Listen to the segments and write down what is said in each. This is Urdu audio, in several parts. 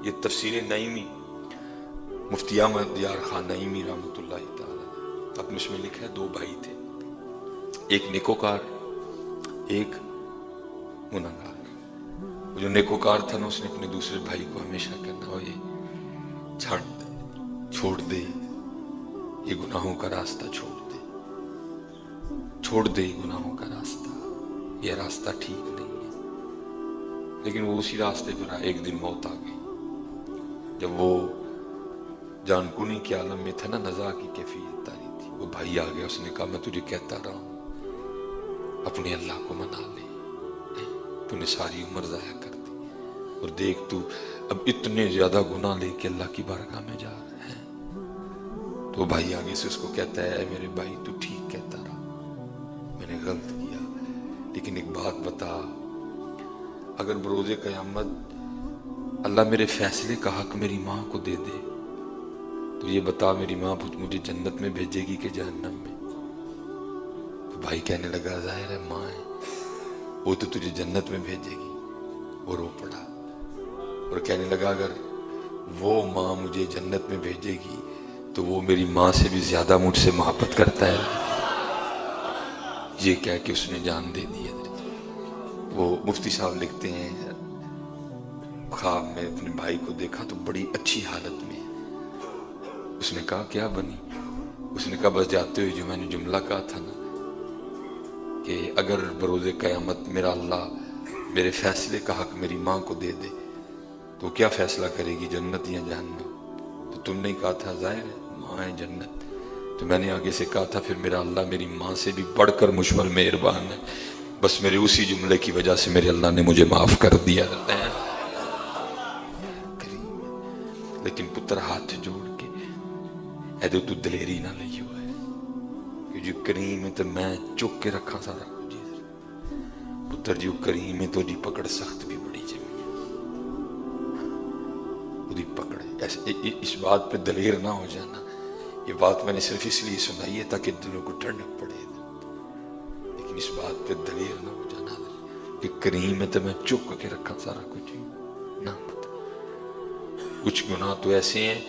یہ تفسیر نعیمی مفتی احمد یار خان نعیمی رحمۃ اللہ تعالی اپنے اس میں لکھا ہے، 2 بھائی تھے، ایک نیکوکار ایک گنہگار۔ وہ جو نیکوکار تھا نا، اس نے اپنے دوسرے بھائی کو ہمیشہ کہنا، ہو یہ چھوڑ دے یہ گناہوں کا راستہ، چھوڑ دے یہ گناہوں کا راستہ، یہ راستہ ٹھیک نہیں ہے۔ لیکن وہ اسی راستے پر آیا، ایک دن موت آ گئی۔ جب وہ جان کنی کے عالم میں تھا نا، نزا کی کیفیت تاری تھی، وہ بھائی آ گیا، اس نے کہا میں تجھے کہتا رہا ہوں اپنے اللہ کو منا لے، تو نے ساری عمر ضائع کر دی، اور دیکھ تو اب اتنے زیادہ گناہ لے کے اللہ کی بارگاہ میں جا رہے ہیں۔ تو بھائی آگے سے اس کو کہتا ہے، اے میرے بھائی تو ٹھیک کہتا رہا، میں نے غلط کیا، لیکن ایک بات بتا، اگر بروز قیامت اللہ میرے فیصلے کا حق میری ماں کو دے دے تو یہ بتا میری ماں مجھے جنت میں بھیجے گی کہ جہنم میں؟ تو بھائی کہنے لگا ظاہر ہے ماں ہے، وہ تو تجھے جنت میں بھیجے گی۔ وہ رو پڑا اور کہنے لگا اگر وہ ماں مجھے جنت میں بھیجے گی تو وہ میری ماں سے بھی زیادہ مجھ سے محبت کرتا ہے۔ یہ کہہ کے اس نے جان دے دی۔ وہ مفتی صاحب لکھتے ہیں، خواب میں اپنے بھائی کو دیکھا تو بڑی اچھی حالت میں۔ اس نے کہا کیا بنی؟ اس نے کہا بس جاتے ہوئے جو میں نے جملہ کہا تھا نا کہ اگر بروز قیامت میرا اللہ میرے فیصلے کا حق میری ماں کو دے دے تو کیا فیصلہ کرے گی، جنت یا جہنم؟ تو تم نے کہا تھا ظاہر ہے ماں ہے جنت، تو میں نے آگے سے کہا تھا پھر میرا اللہ میری ماں سے بھی بڑھ کر مجھ پر مہربان ہے، بس میرے اسی جملے کی وجہ سے میرے اللہ نے مجھے معاف کر دیا۔ لیکن پتر ہاتھ جوڑ کے ایدو تو دلیری نہ لئی ہوئے کہ جو کریم ہے تو میں چک کے رکھا سارا کچھ، پتر جو کریم ہے تو جی پکڑ سخت بھی بڑی جمی ہے، پکڑ اس بات پہ دلیر نہ ہو جانا۔ یہ بات میں نے صرف اس لیے سنائی ہے تاکہ دلوں کو ٹھنڈک پڑے، لیکن اس بات پہ دلیر نہ ہو جانا کہ کریم ہے تو میں چک کے رکھا سارا کچھ نہ پتہ۔ کچھ گناہ تو ایسے ہیں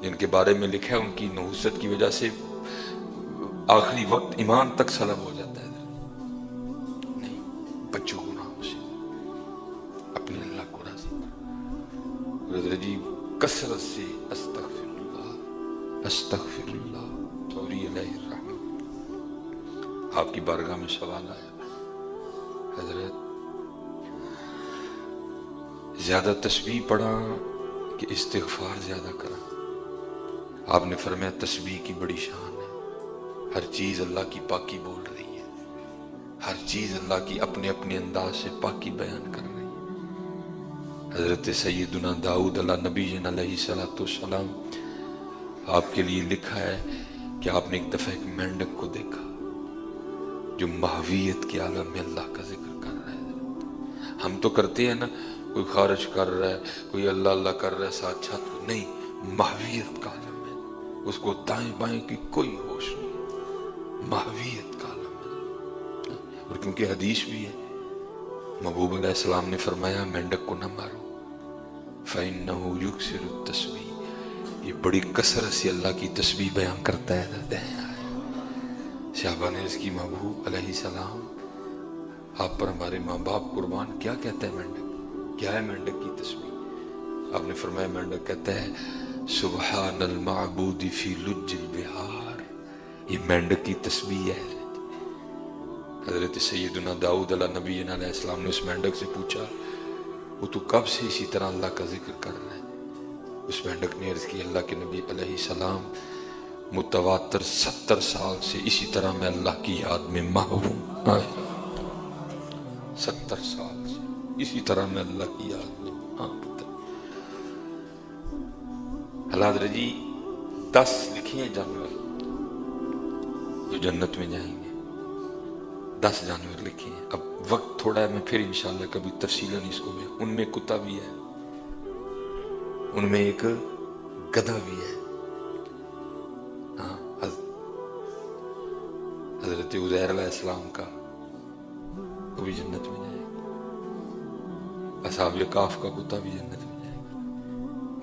جن کے بارے میں لکھا ہے ان کی نحوست کی وجہ سے آخری وقت ایمان تک سلب ہو جاتا ہے۔ نہیں، بچو گناہوں سے، اپنے اللہ کو راضی کرو۔ حضرت جی کثرت سے استغفر اللہ استغفر اللہ، توری علیہ الرحمہ۔ آپ کی بارگاہ میں سوال آیا، حضرت زیادہ تسبیح پڑھا کہ استغفار زیادہ کرا؟ آپ نے فرمایا تسبیح کی بڑی شان ہے، ہر چیز اللہ کی پاکی بول رہی ہے، ہر چیز اللہ کی اپنے اپنے انداز سے پاکی بیان کر رہی ہے۔ حضرت سیدنا داؤد علیہ نبی علیہ السلام، آپ کے لیے لکھا ہے کہ آپ نے ایک دفعہ ایک مینڈک کو دیکھا جو ماہویت کے عالم میں اللہ کا ذکر کر رہا ہے۔ ہم تو کرتے ہیں نا، کوئی خارج کر رہا ہے، کوئی اللہ اللہ کر رہا ہے ساتھ چھت، نہیں، ماہویت کا عالم ہے، اس کو دائیں بائیں کی کوئی ہوش نہیں، ماہویت کا عالم ہے۔ اور کیونکہ حدیث بھی ہے، محبوب علیہ السلام نے فرمایا مینڈک کو نہ مارو، فَإِنَّهُ يُكْسِرُ التَّسْبِيحَ، یہ بڑی کثرت سے اللہ کی تسبیح بیان کرتا ہے۔ صحابہ نے اس کی محبوب علیہ السلام آپ پر ہمارے ماں باپ قربان، کیا کہتا ہے مینڈک؟ کیا ہے مینڈک کی تسبیح؟ آپ نے فرمایا مینڈک کہتا ہے سبحان المعبود فی لج البحار، یہ مینڈک کی تسبیح ہے۔ حضرت سیدنا داؤد علیہ نبی علیہ السلام نے اس مینڈک سے پوچھا وہ تو کب سے اسی طرح اللہ کا ذکر کر رہا ہے؟ اس مینڈک نے عرض کی اللہ کے نبی علیہ السلام متواتر 70 سال سے اسی طرح میں اللہ کی یاد میں محوم، 70 سال سے اسی طرح میں اللہ کی یاد میں۔ اللہ حضرت جی 10 لکھے ہیں جانور جو جنت میں جائیں گے، 10 جانور لکھے ہیں۔ اب وقت تھوڑا ہے، میں پھر انشاءاللہ کبھی تفصیلاً اس کو میں، ان میں کتا بھی ہے، ان میں ایک گدھا بھی ہے، حضرت عزیر علیہ السلام کا، وہ بھی جنت میں جائے گا، اصحاب کہف کا کتا بھی جنت میں جائے گا۔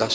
10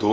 2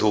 2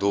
2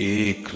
1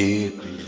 1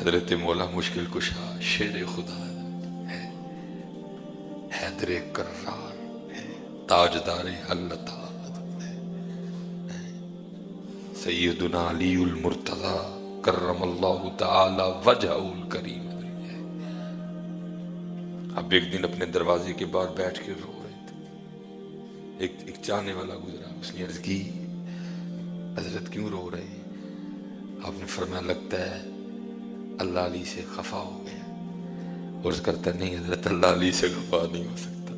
حضرت مولا مشکل کشا شیر خدا ہے، حیدر کرار ہے، تاجدار حلتا سیدنا علی المرتضی کرم اللہ تعالی وجہ الکریم. اب ایک دن اپنے دروازے کے باہر بیٹھ کے رو رہے تھے. ایک چاہنے والا گزرا، اس نے عرض کی حضرت کیوں رو رہے ہیں؟ آپ نے فرمایا لگتا ہے اللہ علی سے خفا ہو گیا. عرض کرتا نہیں حضرت اللہ علی سے خفا نہیں ہو سکتا.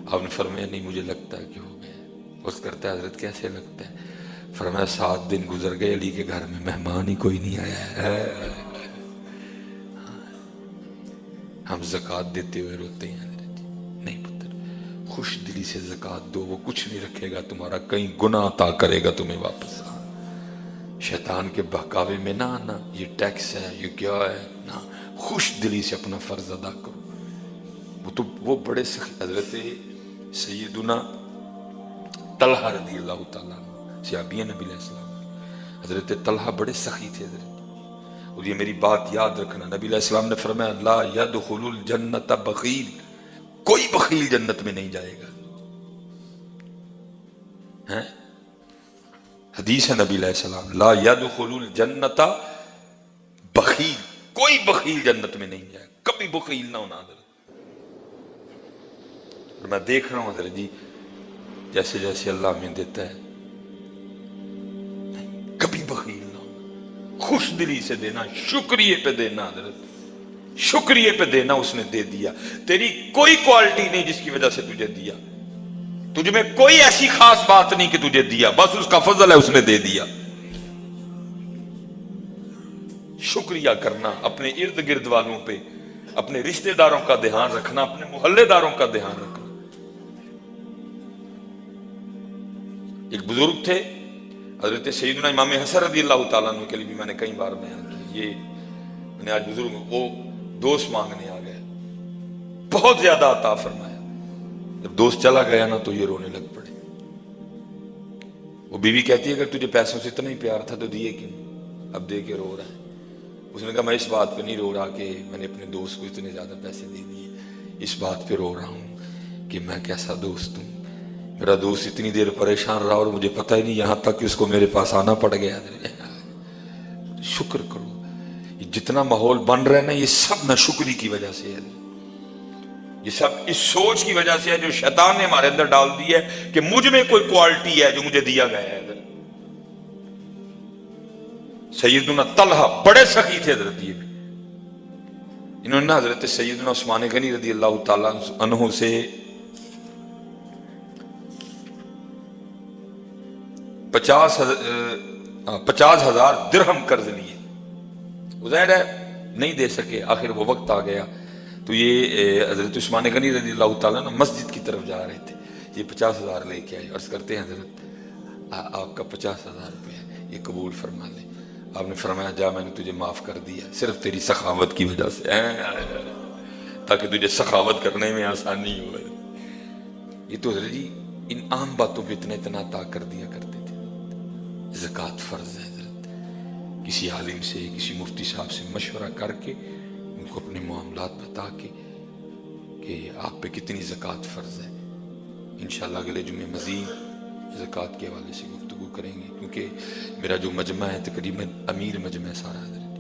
آپ نے فرمایا نہیں مجھے لگتا ہے کہ ہو گیا. عرض کرتا ہے حضرت کیسے لگتا ہے؟ فرمایا 7 دن گزر گئے علی کے گھر میں مہمان ہی کوئی نہیں آیا ہے. ہم زکوٰۃ دیتے ہوئے روتے ہیں حضرت جی. نہیں پتر، خوش دلی سے زکوٰۃ دو، وہ کچھ نہیں رکھے گا تمہارا، کہیں گناہ عطا کرے گا تمہیں واپس. شیطان کے بہکاوے میں نہ آنا، یہ ٹیکس ہے یہ کیا ہے، نہ، خوش دلی سے اپنا فرض ادا کرو. وہ بڑے سخی حضرت سیدنا طلحہ رضی اللہ تعالیٰ صحابی نبی علیہ السلام. حضرت طلحہ بڑے سخی تھے حضرت. اور یہ میری بات یاد رکھنا، نبی علیہ السلام نے فرمایا لا يدخل الجنت بخیل، کوئی بخیل جنت میں نہیں جائے گا. حدیث ہے نبی علیہ السلام لا يدخل الجنت بخیل، کوئی بخیل جنت میں نہیں جائے. کبھی بخیل نہ ہونا حضرت. میں دیکھ رہا ہوں حضرت جی جیسے جیسے اللہ میں دیتا ہے، کبھی بخیل نہ ہونا، خوش دلی سے دینا، شکریہ پہ دینا حضرت، شکریہ پہ دینا. اس نے دے دیا، تیری کوئی کوالٹی نہیں جس کی وجہ سے تجھے دیا، تجھ میں کوئی ایسی خاص بات نہیں کہ تجھے دیا، بس اس کا فضل ہے اس نے دے دیا. شکریہ کرنا، اپنے ارد گرد والوں پہ، اپنے رشتہ داروں کا دھیان رکھنا، اپنے محلے داروں کا دھیان رکھنا. ایک بزرگ تھے حضرت سیدنا امام حسن رضی اللہ تعالیٰ عنہ کے لیے بھی میں نے کئی بار بیان کیا. یہ میں نے آج بزرگ وہ دوست مانگنے آ گئے، بہت زیادہ عطا فرمایا. جب دوست چلا گیا نا تو یہ رونے لگ پڑے. وہ بیوی کہتی ہے اگر تجھے پیسوں سے اتنا ہی پیار تھا تو دیے کیوں؟ اب دے کے رو رہا ہے. اس نے کہا میں اس بات پہ نہیں رو رہا کہ میں نے اپنے دوست کو اتنے زیادہ پیسے دے دیے، اس بات پہ رو رہا ہوں کہ میں کیسا دوست ہوں. میرا دوست اتنی دیر پریشان رہا اور مجھے پتہ ہی نہیں، یہاں تک کہ اس کو میرے پاس آنا پڑ گیا. شکر کرو. یہ جتنا ماحول بن رہا ہے نا یہ سب نہ شکری کی وجہ سے ہے، یہ سب اس سوچ کی وجہ سے ہے جو شیطان نے ہمارے اندر ڈال دی ہے کہ مجھ میں کوئی کوالٹی ہے جو مجھے دیا گیا ہے. سیدنا طلحہ بڑے سخی تھے حضرت. یہ بھی انہوں نے حضرت سیدنا عثمان غنی رضی اللہ تعالیٰ عنہ سے 50,000 درہم قرض لیے. ظاہر ہے نہیں دے سکے، آخر وہ وقت آ گیا تو یہ حضرت عثمان غنی رضی اللہ تعالیٰ مسجد کی طرف جا رہے تھے. یہ 50,000 لے کے آئے، عرض کرتے ہیں حضرت آپ کا 50,000 روپے ہے، یہ قبول فرما لیں. آپ نے فرمایا جا میں نے تجھے معاف کر دیا صرف تیری سخاوت کی وجہ سے، تاکہ تجھے سخاوت کرنے میں آسانی ہو. یہ تو حضرت جی ان عام باتوں پہ اتنا عطا کر دیا کرتے تھے. زکوٰۃ فرض ہے حضرت. کسی عالم سے، کسی مفتی صاحب سے مشورہ کر کے ان کو اپنے معاملات بتا کے کہ آپ پہ کتنی زکوٰۃ فرض ہے. انشاءاللہ اگلے جمعے مزید زکوٰۃ کے حوالے سے گفتگو کریں گے، کیونکہ میرا جو مجمع ہے تقریباً امیر مجمع ہے سارا حضرت،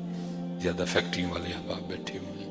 زیادہ فیکٹریوں والے احباب بیٹھے ہوئے ہیں.